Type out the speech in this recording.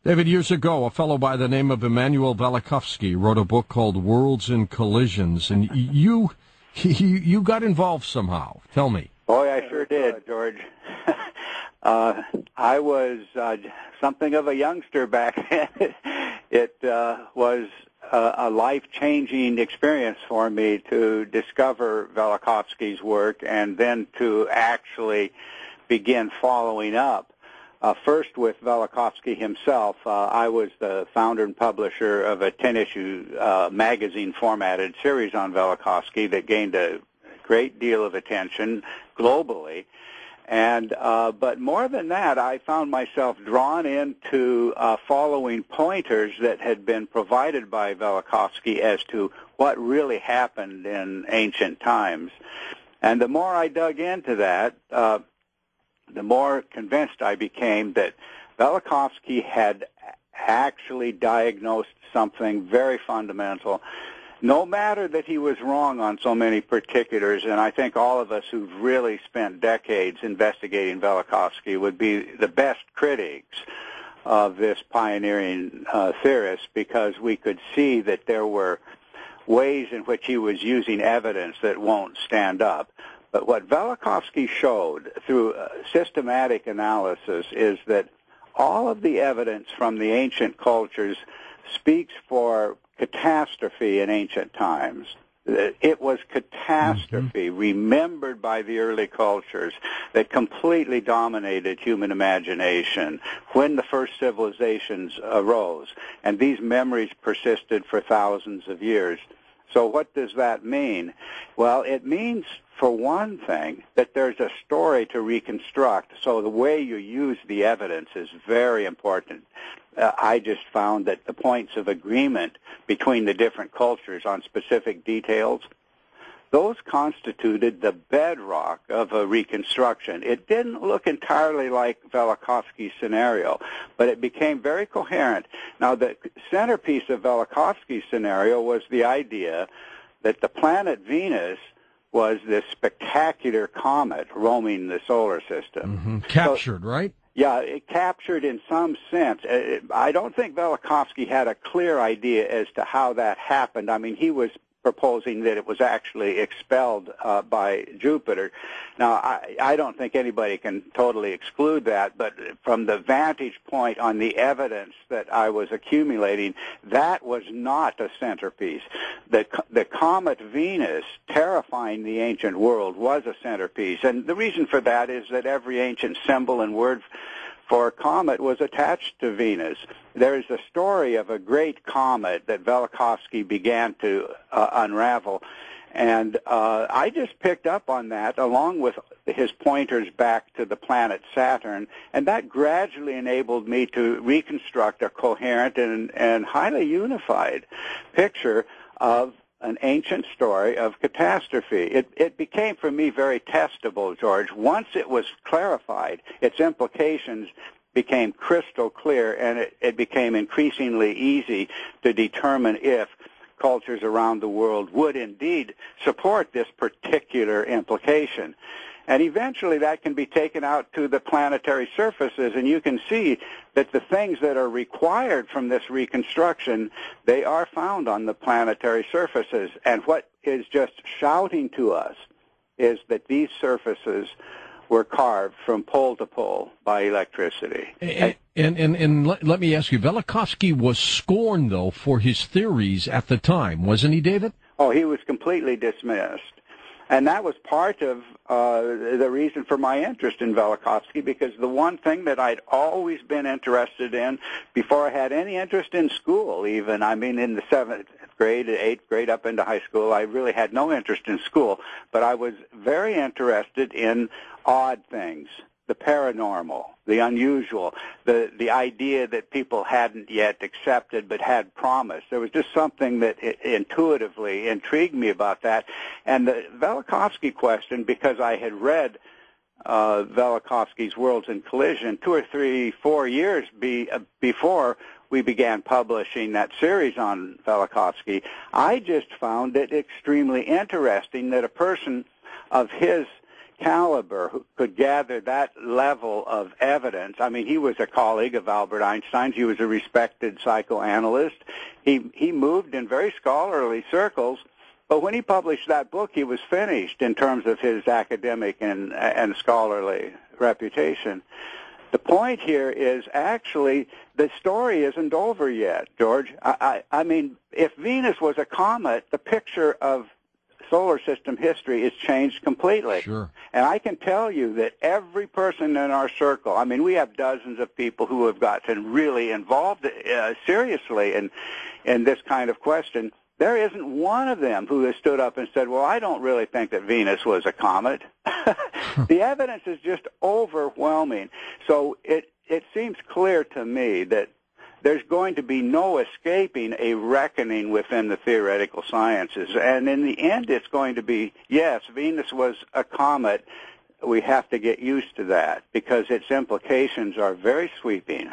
David, years ago, a fellow by the name of Immanuel Velikovsky wrote a book called Worlds and Collisions, and you got involved somehow. Tell me. Boy, I sure did, George. I was something of a youngster back then. It was a life-changing experience for me to discover Velikovsky's work and then to actually begin following up. First with Velikovsky himself. I was the founder and publisher of a 10-issue magazine-formatted series on Velikovsky that gained a great deal of attention globally. And but more than that, I found myself drawn into following pointers that had been provided by Velikovsky as to what really happened in ancient times. And the more I dug into that, the more convinced I became that Velikovsky had actually diagnosed something very fundamental. No matter that he was wrong on so many particulars, and I think all of us who've really spent decades investigating Velikovsky would be the best critics of this pioneering theorist, because we could see that there were ways in which he was using evidence that won't stand up. But what Velikovsky showed through systematic analysis is that all of the evidence from the ancient cultures speaks for catastrophe in ancient times. It was catastrophe remembered by the early cultures that completely dominated human imagination when the first civilizations arose. And these memories persisted for thousands of years. So what does that mean? Well, it means, for one thing, that there's a story to reconstruct. So the way you use the evidence is very important. I just found that the points of agreement between the different cultures on specific details, those constituted the bedrock of a reconstruction. It didn't look entirely like Velikovsky's scenario, but it became very coherent. Now, the centerpiece of Velikovsky's scenario was the idea that the planet Venus was this spectacular comet roaming the solar system. Captured, right? Yeah, it captured in some sense. I don't think Velikovsky had a clear idea as to how that happened. I mean, he was proposing that it was actually expelled by Jupiter. Now, I don't think anybody can totally exclude that, but from the vantage point on the evidence that I was accumulating, that was not a centerpiece. The comet Venus, terrifying the ancient world, was a centerpiece. And the reason for that is that every ancient symbol and word for comet was attached to Venus. There is a story of a great comet that Velikovsky began to unravel, and I just picked up on that along with his pointers back to the planet Saturn, and that gradually enabled me to reconstruct a coherent and highly unified picture of an ancient story of catastrophe. It became for me very testable, George. Once it was clarified, its implications became crystal clear, and it became increasingly easy to determine if cultures around the world would indeed support this particular implication. And eventually that can be taken out to the planetary surfaces, and you can see that the things that are required from this reconstruction, they are found on the planetary surfaces. And what is just shouting to us is that these surfaces were carved from pole to pole by electricity. And let me ask you, Velikovsky was scorned, though, for his theories at the time, wasn't he, David? Oh, he was completely dismissed. And that was part of the reason for my interest in Velikovsky, because the one thing that I'd always been interested in before I had any interest in school even, I mean in the 7th grade, 8th grade, up into high school, I really had no interest in school, but I was very interested in odd things, the paranormal, the unusual, the idea that people hadn't yet accepted but had promised. There was just something that intuitively intrigued me about that. And the Velikovsky question, because I had read Velikovsky's Worlds in Collision 2 or 3, 4 years before we began publishing that series on Velikovsky, I just found it extremely interesting that a person of his caliber who could gather that level of evidence. I mean, he was a colleague of Albert Einstein's. He was a respected psychoanalyst. He moved in very scholarly circles, but when he published that book, he was finished in terms of his academic and scholarly reputation. The point here is actually the story isn't over yet, George. I mean, if Venus was a comet, the picture of solar system history is changed completely. Sure. And I can tell you that every person in our circle, I mean, we have dozens of people who have gotten really involved seriously in this kind of question. There isn't one of them who has stood up and said, well, I don't really think that Venus was a comet. The evidence is just overwhelming. So it seems clear to me that there's going to be no escaping a reckoning within the theoretical sciences. And in the end, it's going to be, yes, Venus was a comet. We have to get used to that because its implications are very sweeping.